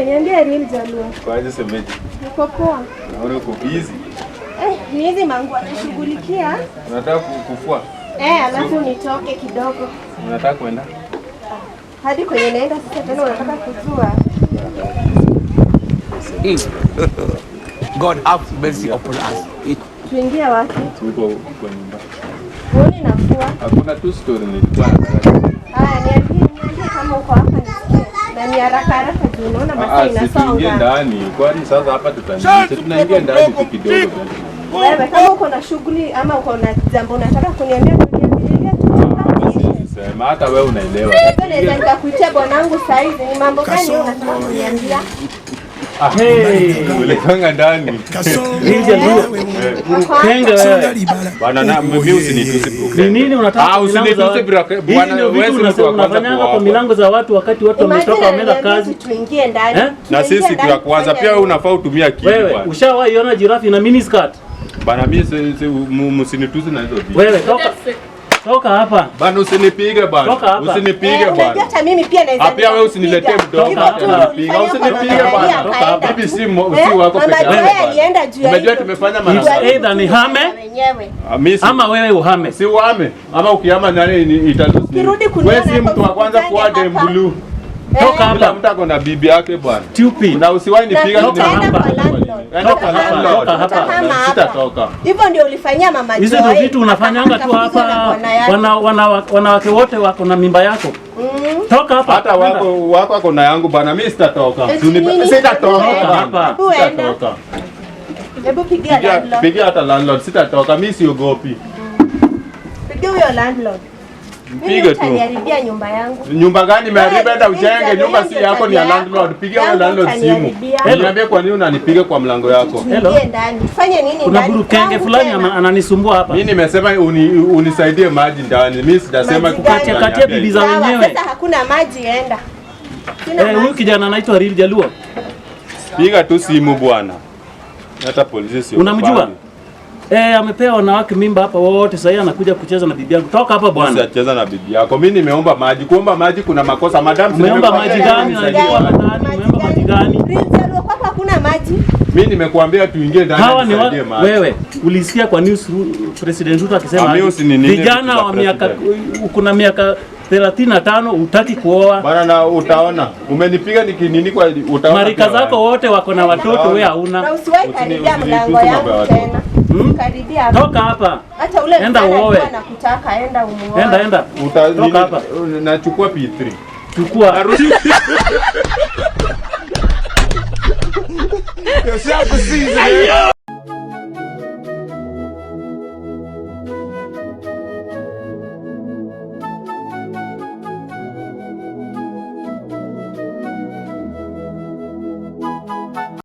niambie real Jaluo. Kwaje semeji? Niko poa. Naona uko busy. Ni hizi mangu anashughulikia. Unataka kufua? Alafu nitoke kidogo. Unataka kwenda? Hadi kwenye naenda sasa tena unataka kujua. God have mercy upon us. Tuingia wapi? Tuko kwa nyumba. Uone nafua. Hakuna tu story nilikuwa nataka. Niambie kama uko hapa nisikie. Na ni haraka juu unaona masaa inasonga. Tuingie ndani. Kwani sasa hapa tunaingia ndani kidogo. Wewe kama uko na shughuli ama uko na jambo unataka kuniambia kuniambia tu. Sema hata wewe unaelewa. Naweza nikakuitia bwanangu saa hizi ni mambo gani unataka kuniambia? Ulekanga ndani. Kenga wewe. Bwana na mimi usinitusi bro. Ni nini unataka? Usinitusi bwana wewe unafanyanga kwa milango za watu wakati watu wametoka wameenda kazi. Tuingie ndani. Na sisi siku ya kwanza pia wewe unafaa utumie akili bwana. Wewe ushawahi ona jirafi na mini skirt? Bana mimi msinitusi na hizo vitu. Wewe toka hapa. Bana usinipige bana. Usinipige bana. Hata mimi pia naweza. Pia wewe usiniletee mdomo unanipiga. Usinipige bana. Toka hapa. Bibi si wako peke yako. Alienda juu ya. Umejua tumefanya mara. Either ni hame ama wewe uhame. Si uhame. Ama ukihama nani italusi. Wewe si mtu wa kwanza kuwa dembulu. Toka hapa. Mtu ako na bibi yake bwana. Stupid. Na usiwahi nipiga toka hapa. Toka hapa. Sitatoka. Hivyo ndio ulifanyia mama Joy. Hizo ndio vitu unafanyanga tu hapa. Wanawake wote wako na mimba yako. Toka hapa. Hata wako ako na yangu bwana, mimi sitatoka. Sitatoka hapa. Sitatoka. Hebu pigia landlord. Pigia hata landlord, sitatoka. Mimi siogopi. Pigia huyo landlord. Mpige tu. Niharibia nyumba yangu. Nyumba gani imehariba? Hata ujenge nyumba, si yako, ni ya landlord. Pigia huyo landlord simu. Niambie kwa nini unanipiga kwa mlango yako. Niingie ndani. Fanye nini ndani? Kuna burukenge fulani ananisumbua hapa. Mimi nimesema unisaidie maji ndani. Mimi sijasema kukatia bibi za wenyewe. Sasa hakuna maji, enda. Huyu kijana anaitwa Real Jaluo. Piga tu simu bwana. Hata polisi sio. Unamjua? Amepea wanawake mimba hapa wote, sasa anakuja kucheza na bibi yangu. Toka hapa bwana. Siacheza na bibi yako. Mimi nimeomba maji. Kuomba maji kuna makosa. Madam, umeomba maji gani? Unajua ndani umeomba maji gani? Rinjalo kwako hakuna maji. Mimi nimekuambia tuingie ndani tusaidie maji. Wewe ulisikia kwa news President Ruto akisema vijana wa kuna miaka 35 utaki kuoa. Bana na utaona. Umenipiga nikinini kwa utaona. Marika zako wote wako na watoto, wewe hauna. Na usiwahi karibia mlango yangu tena. Karibia hapa. Toka hapa. Hata ule enda uoe. Anakutaka enda umuoe. Enda. Toka hapa. Nachukua P3. Chukua. Yourself a season.